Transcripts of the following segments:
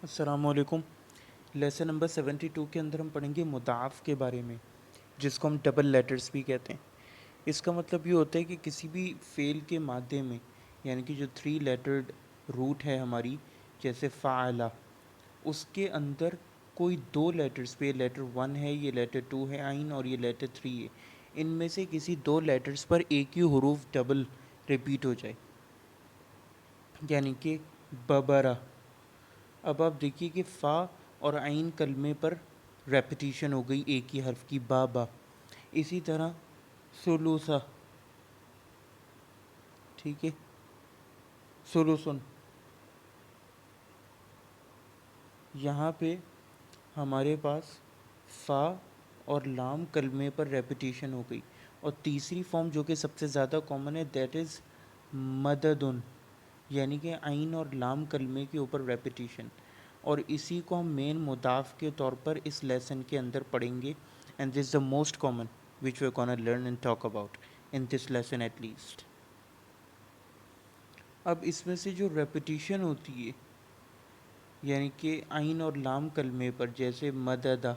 السلام علیکم۔ Lesson number 72 کے اندر ہم پڑھیں گے مضاعف کے بارے میں، جس کو ہم ڈبل لیٹرز بھی کہتے ہیں۔ اس کا مطلب یہ ہوتا ہے کہ کسی بھی فعل کے مادے میں، یعنی کہ جو 3 لیٹرڈ روٹ ہے ہماری، جیسے فعلا، اس کے اندر کوئی 2 لیٹرز پہ، لیٹر 1 ہے، یہ لیٹر 2 ہے عین، اور یہ لیٹر 3 ہے، ان میں سے کسی 2 لیٹرز پر ایک ہی حروف ڈبل ریپیٹ ہو جائے، یعنی کہ ببرا۔ اب آپ دیکھیے کہ فا اور عین کلمے پر ریپیٹیشن ہو گئی ایک ہی حرف کی، بابا۔ اسی طرح سلوسا، ٹھیک ہے، سلوسن، یہاں پہ ہمارے پاس فا اور لام کلمے پر ریپیٹیشن ہو گئی۔ اور تیسری فارم جو کہ سب سے زیادہ کامن ہے، دیٹ از مددن، یعنی کہ عین اور لام کلمے کے اوپر ریپیٹیشن، اور اسی کو ہم مین مضاف کے طور پر اس لیسن کے اندر پڑھیں گے، and this is the most common which we are gonna learn and talk about in this lesson at least. اب اس میں سے جو ریپیٹیشن ہوتی ہے، یعنی کہ عین اور لام کلمے پر، جیسے مددہ،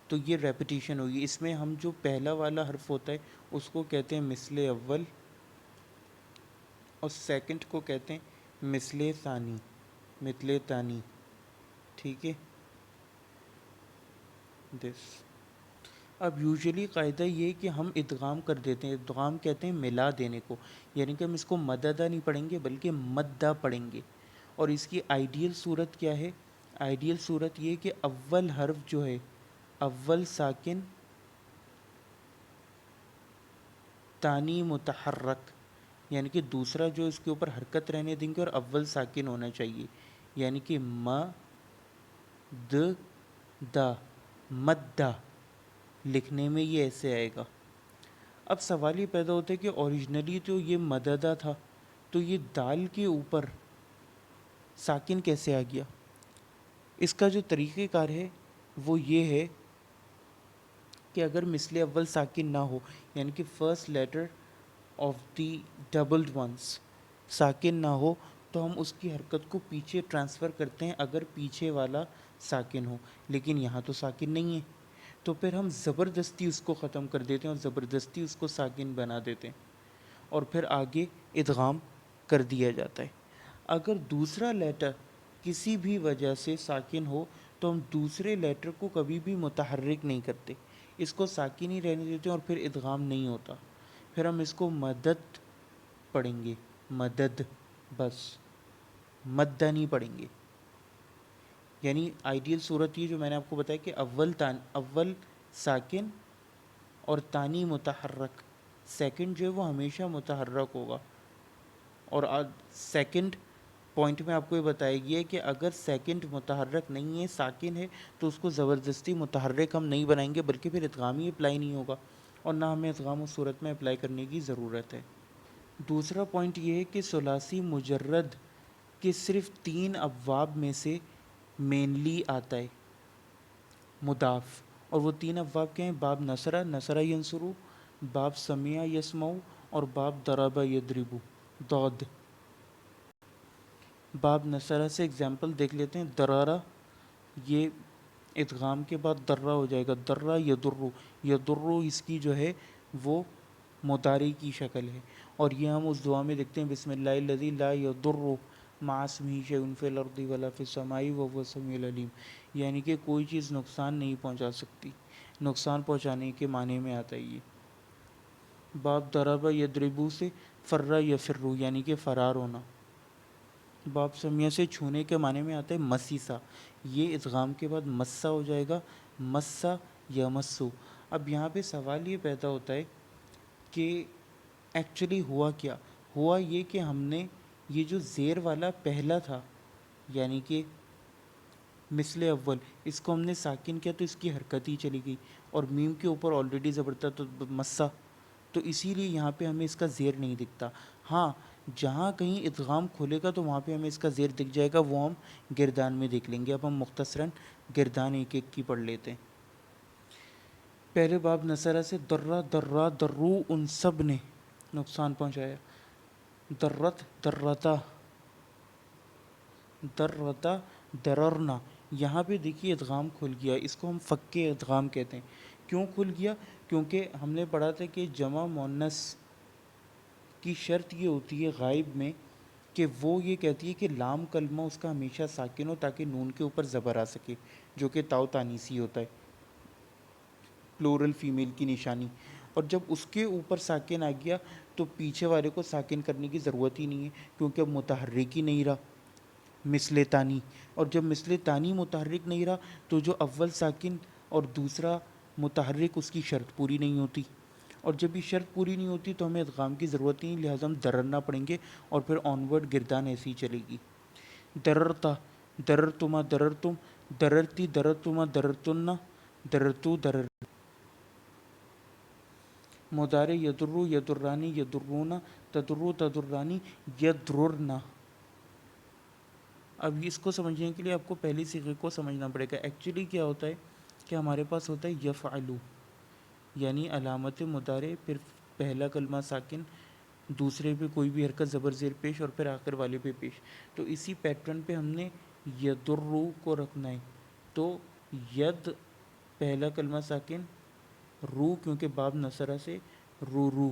تو یہ ریپیٹیشن ہوگی۔ اس میں ہم جو پہلا والا حرف ہوتا ہے اس کو کہتے ہیں مثل اول، اور سیکنڈ کو کہتے ہیں مثل ثانی، مثل تانی، ٹھیک ہے، دس۔ اب یوزلی قاعدہ یہ ہے کہ ہم ادغام کر دیتے ہیں، ادغام کہتے ہیں ملا دینے کو، یعنی کہ ہم اس کو مددہ نہیں پڑھیں گے بلکہ مدہ پڑھیں گے۔ اور اس کی آئیڈیل صورت کیا ہے؟ آئیڈیل صورت یہ کہ اول حرف جو ہے، اول ساکن، تانی متحرک، یعنی کہ دوسرا جو اس کے اوپر حرکت رہنے دیں گے، اور اول ساکن ہونا چاہیے، یعنی کہ د دا، مدہ، لکھنے میں یہ ایسے آئے گا۔ اب سوال یہ پیدا ہوتا ہے کہ اوریجنلی تو یہ مددہ تھا، تو یہ دال کے اوپر ساکن کیسے آ گیا؟ اس کا جو طریقہ کار ہے وہ یہ ہے کہ اگر مثل اول ساکن نہ ہو، یعنی کہ first letter of the doubled ones ساکن نہ ہو، تو ہم اس کی حرکت کو پیچھے ٹرانسفر کرتے ہیں اگر پیچھے والا ساکن ہو، لیکن یہاں تو ساکن نہیں ہے، تو پھر ہم زبردستی اس کو ختم کر دیتے ہیں اور زبردستی اس کو ساکن بنا دیتے ہیں، اور پھر آگے ادغام کر دیا جاتا ہے۔ اگر دوسرا لیٹر کسی بھی وجہ سے ساکن ہو تو ہم دوسرے لیٹر کو کبھی بھی متحرک نہیں کرتے، اس کو ساکن ہی رہنے دیتے ہیں، اور پھر ادغام نہیں ہوتا، پھر ہم اس کو مدد پڑھیں گے، مدد، بس مدہ نہیں پڑھیں گے۔ یعنی آئیڈیل صورت یہ جو میں نے آپ کو بتایا کہ اول ساکن اور تانی متحرک، سیکنڈ جو ہے وہ ہمیشہ متحرک ہوگا۔ اور سیکنڈ پوائنٹ میں آپ کو یہ بتایا گیا ہے کہ اگر سیکنڈ متحرک نہیں ہے، ساکن ہے، تو اس کو زبردستی متحرک ہم نہیں بنائیں گے، بلکہ پھر ادغام ہی اپلائی نہیں ہوگا، اور نہ ہمیں ادغام اس صورت میں اپلائی کرنے کی ضرورت ہے۔ دوسرا پوائنٹ یہ ہے کہ ثلاثی مجرد کے صرف 3 ابواب میں سے مینلی آتا ہے مضاف، اور وہ 3 ابواب کیا ہیں؟ باب نصرہ، نصرہ ینصرو، باب سمیع یسمعو، اور باب ضرب یضرب، ضاد۔ باب نصرہ سے اگزامپل دیکھ لیتے ہیں۔ درارہ، یہ ادغام کے بعد درہ ہو جائے گا، درہ یدرو، یدرو اس کی جو ہے وہ مضارع کی شکل ہے، اور یہ ہم اس دعا میں دیکھتے ہیں بسم اللہ الذی لا یضر مع اسمہ شیء فی الارض ولا فی السماء وهو السمیع العلیم، یعنی کہ کوئی چیز نقصان نہیں پہنچا سکتی، نقصان پہنچانے کے معنی میں آتا ہے یہ۔ باب ضرب یضرب سے فر یفر، یعنی کہ فرار ہونا۔ باب سمیع سے چھونے کے معنی میں آتا ہے مسیسا، یہ ادغام کے بعد مسا ہو جائے گا، مسا یا مسو۔ اب یہاں پہ سوال یہ پیدا ہوتا ہے کہ ایکچولی ہوا کیا؟ ہوا یہ کہ ہم نے یہ جو زیر والا پہلا تھا، یعنی کہ مثل اول، اس کو ہم نے ساکن کیا تو اس کی حرکت ہی چلی گئی، اور میم کے اوپر آلریڈی زبر تھا تو مسا، تو اسی لیے یہاں پہ ہمیں اس کا زیر نہیں دکھتا۔ ہاں، جہاں کہیں ادغام کھولے گا تو وہاں پہ ہمیں اس کا زیر دکھ جائے گا، وہ ہم گردان میں دیکھ لیں گے۔ اب ہم مختصراً گردان ایک ایک کی پڑھ لیتے ہیں۔ پہلے باب نصرہ سے درہ، درہ، درو، ان سب نے نقصان پہنچایا۔ درت، درتا، درتا دررنا، یہاں پہ دیکھیے ادغام کھل گیا، اس کو ہم فکے ادغام کہتے ہیں۔ کیوں کھل گیا؟ کیونکہ ہم نے پڑھا تھا کہ جمع مؤنث کی شرط یہ ہوتی ہے غائب میں کہ وہ یہ کہتی ہے کہ لام کلمہ اس کا ہمیشہ ساکن ہو تاکہ نون کے اوپر زبر آ سکے، جو کہ تاؤ تانیسی ہوتا ہے، پلورل فیمیل کی نشانی۔ اور جب اس کے اوپر ساکن آ گیا تو پیچھے والے کو ساکن کرنے کی ضرورت ہی نہیں ہے، کیونکہ اب متحرک ہی نہیں رہا مثل تانی۔ اور جب مثل تانی متحرک نہیں رہا تو جو اول ساکن اور دوسرا متحرک، اس کی شرط پوری نہیں ہوتی، اور جب یہ شرط پوری نہیں ہوتی تو ہمیں ادغام کی ضرورت نہیں، لہٰذا ہم دررنا پڑیں گے، اور پھر آن ورڈ گردان ایسی ہی چلے گی۔ دررتا دررتما دررتم، دررتی دررتما دررتن، دررتو درر۔ مضارع یدرو یدرانی یدرون، تدرو تدرانی یدررنا۔ اب اس کو سمجھنے کے لیے آپ کو پہلی صیغے کو سمجھنا پڑے گا۔ ایکچولی کیا ہوتا ہے کہ ہمارے پاس ہوتا ہے یفعلو، یعنی علامت مضارع، پھر پہلا کلمہ ساکن، دوسرے پہ کوئی بھی حرکت زبر زیر پیش، اور پھر آخر والے پہ پیش۔ تو اسی پیٹرن پہ ہم نے یدرو کو رکھنا ہے۔ تو ید پہلا کلمہ ساکن، رو کیونکہ باب نصرہ سے، رو رو،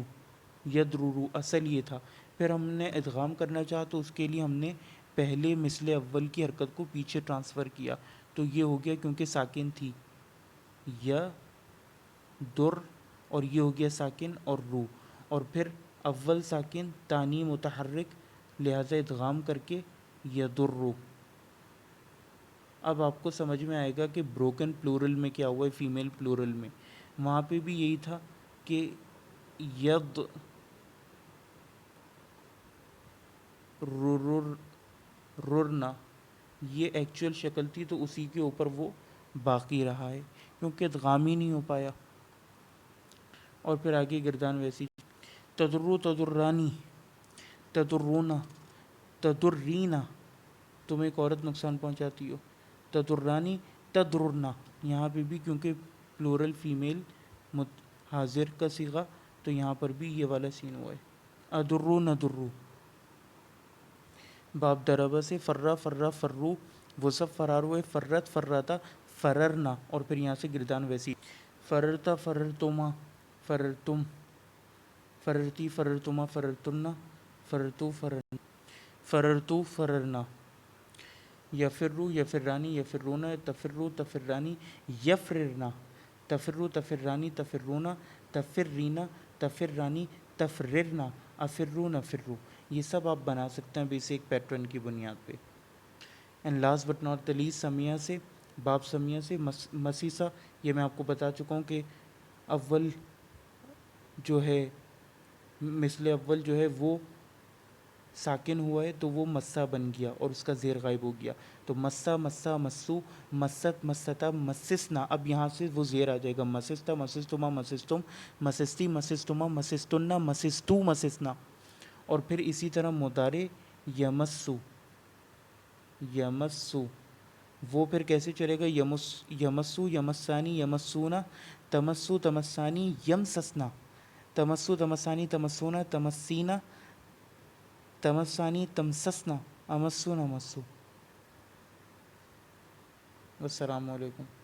ید رو رو، اصل یہ تھا۔ پھر ہم نے ادغام کرنا چاہا تو اس کے لیے ہم نے پہلے مثل اول کی حرکت کو پیچھے ٹرانسفر کیا، تو یہ ہو گیا کیونکہ ساکن تھی یا در، اور یہ ہو گیا ساکن اور رو، اور پھر اول ساکن تانی متحرک، لہٰذا ادغام کر کے یدرو۔ اب آپ کو سمجھ میں آئے گا کہ بروکن پلورل میں کیا ہوا ہے، فیمیل پلورل میں وہاں پہ بھی یہی تھا کہ ید ررنا، یہ ایکچوئل شکل تھی، تو اسی کے اوپر وہ باقی رہا ہے کیونکہ ادغام ہی نہیں ہو پایا، اور پھر آگے گردان ویسی۔ تدرو تدرانی تدرونا تدرینا، تم ایک عورت نقصان پہنچاتی ہو، تدرانی تدرنا، یہاں پہ بھی کیونکہ پلورل فیمیل حاضر کا صیغہ، تو یہاں پر بھی یہ والا سین ہوا ہے۔ ادرو ندرو، باب دربہ سے فرہ فرہ فرو، وہ سب فرار ہوئے، فرت فراتا فررنا، اور پھر یہاں سے گردان ویسی۔ فررتا فررتما فررتم، فررتی فررتما فررتنا، فررتو فررنا، فررتو فررنا۔ یفرو یفرانی یفرون، تفرو تفرانی یفررنا، تفرو تفرانی تفرونا، تفرینا تفرانی تفررنا، افرو نفرو۔ یہ سب آپ بنا سکتے ہیں بیسک پیٹرن کی بنیاد پہ۔ And last but not the least, سمیہ سے، باب سمیہ سے، مسیسا، یہ میں آپ کو بتا چکا ہوں کہ اول جو ہے مثل اول جو ہے وہ ساکن ہوا ہے تو وہ مسا بن گیا اور اس کا زیر غائب ہو گیا، تو مسا مسا مسو، مست مستا مسسنا، اب یہاں سے وہ زیر آ جائے گا، مسستا مسستما مسستم، مسستی مسستما مسستنا مسستو مسسنا، اور پھر اسی طرح مضارع یمسو یمسو، وہ پھر کیسے چلے گا، یمسو یمسانی یمسونا، تمسو تمسانی یمسسنا، تمسو تمسانی تمسونا تمسینا، تمسانی تمسسنا، امسو نمسو۔ السلام علیکم۔